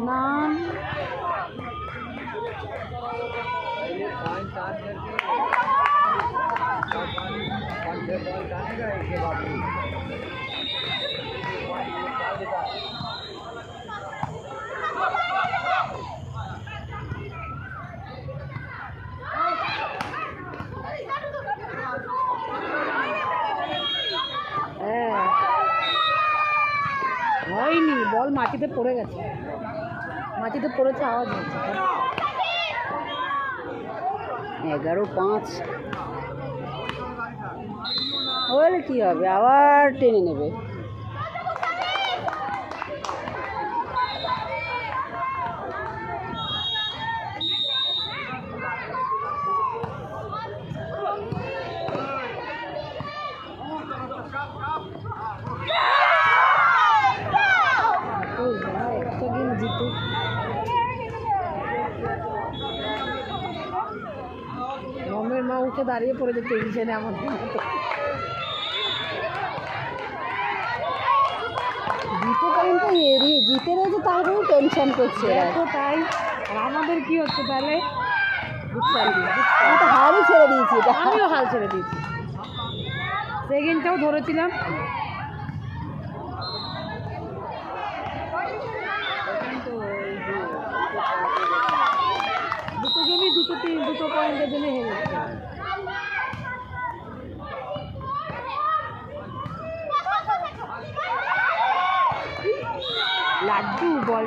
नान হয়নি, বল মাটিতে পড়ে গেছে, মাটিতে পড়েছে, আওয়াজ হচ্ছে। 11-5 হলে কী হবে, আবার টেনে নেবে। মমের মা উঠে দাঁড়িয়ে পড়েছে টেনশনে আমাদের মতো। জিতে পর্যন্ত এড়িয়ে জিতে রয়েছে, তারপরেও টেনশন করছে এত, তাই আর আমাদের কি হচ্ছে তাহলে? আমি তো হালই ছেড়ে দিয়েছি, আমিও হাল ছেড়ে দিয়েছি। সেকেন্ডটাও ধরেছিলাম, দুটো গেমই দুটো পয়েন্টের জন্য হেরে গেছে। লাড্ডু বল